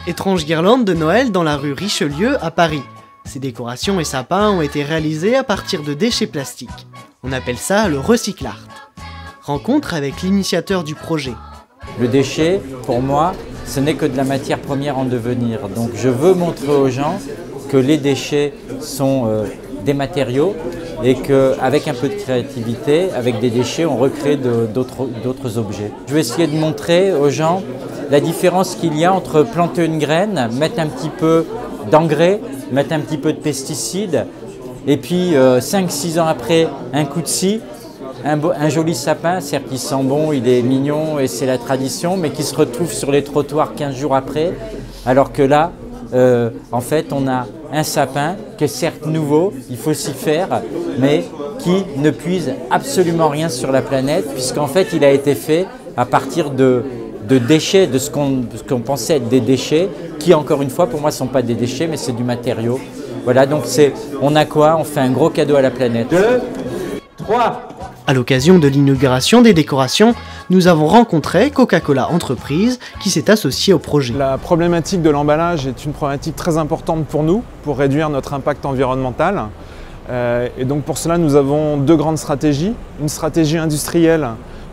Étrange guirlande de Noël dans la rue Richelieu à Paris. Ces décorations et sapins ont été réalisés à partir de déchets plastiques. On appelle ça le recycle art. Rencontre avec l'initiateur du projet. Le déchet, pour moi, ce n'est que de la matière première en devenir. Donc je veux montrer aux gens que les déchets sont des matériaux et qu'avec un peu de créativité, avec des déchets, on recrée d'autres objets. Je vais essayer de montrer aux gens la différence qu'il y a entre planter une graine, mettre un petit peu d'engrais, mettre un petit peu de pesticides, et puis 5-6 ans après, un coup de scie, un joli sapin, certes il sent bon, il est mignon et c'est la tradition, mais qui se retrouve sur les trottoirs 15 jours après, alors que là, en fait, on a un sapin qui est certes nouveau, il faut s'y faire, mais qui ne puise absolument rien sur la planète, puisqu'en fait, il a été fait à partir de déchets, de ce qu'on pensait être des déchets, qui encore une fois, pour moi, ne sont pas des déchets, mais c'est du matériau. Voilà, donc on a quoi? On fait un gros cadeau à la planète. 2, 3. À l'occasion de l'inauguration des décorations, nous avons rencontré Coca-Cola Entreprise qui s'est associée au projet. La problématique de l'emballage est une problématique très importante pour nous, pour réduire notre impact environnemental. Et donc pour cela, nous avons deux grandes stratégies. Une stratégie industrielle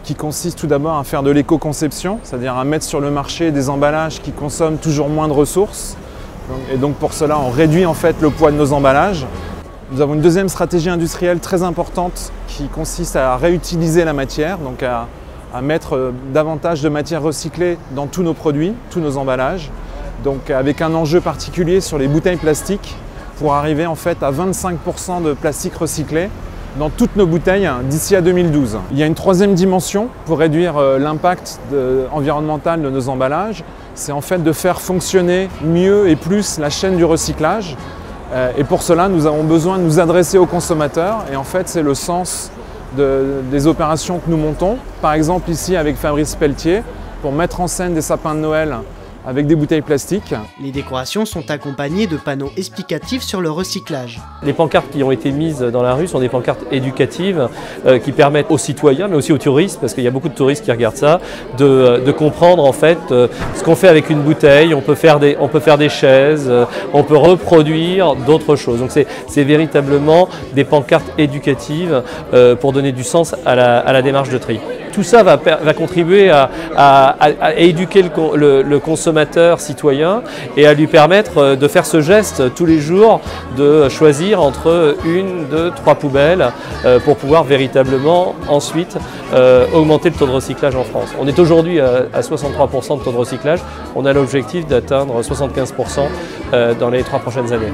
qui consiste tout d'abord à faire de l'éco-conception, c'est-à-dire à mettre sur le marché des emballages qui consomment toujours moins de ressources. Et donc pour cela, on réduit en fait le poids de nos emballages. Nous avons une deuxième stratégie industrielle très importante qui consiste à réutiliser la matière, donc à mettre davantage de matière recyclée dans tous nos produits, tous nos emballages, donc avec un enjeu particulier sur les bouteilles plastiques pour arriver en fait à 25% de plastique recyclé dans toutes nos bouteilles d'ici à 2012. Il y a une troisième dimension pour réduire l'impact environnemental de nos emballages, c'est en fait de faire fonctionner mieux et plus la chaîne du recyclage. Et pour cela, nous avons besoin de nous adresser aux consommateurs et en fait, c'est le sens des opérations que nous montons. Par exemple, ici avec Fabrice Pelletier, pour mettre en scène des sapins de Noël avec des bouteilles plastiques. Les décorations sont accompagnées de panneaux explicatifs sur le recyclage. Les pancartes qui ont été mises dans la rue sont des pancartes éducatives qui permettent aux citoyens, mais aussi aux touristes, parce qu'il y a beaucoup de touristes qui regardent ça, de comprendre en fait ce qu'on fait avec une bouteille. On peut faire des chaises, on peut reproduire d'autres choses. Donc c'est véritablement des pancartes éducatives pour donner du sens à la démarche de tri. Tout ça va contribuer à éduquer le consommateur citoyen et à lui permettre de faire ce geste tous les jours, de choisir entre 1, 2, 3 poubelles pour pouvoir véritablement ensuite augmenter le taux de recyclage en France. On est aujourd'hui à 63% de taux de recyclage, on a l'objectif d'atteindre 75% dans les 3 prochaines années.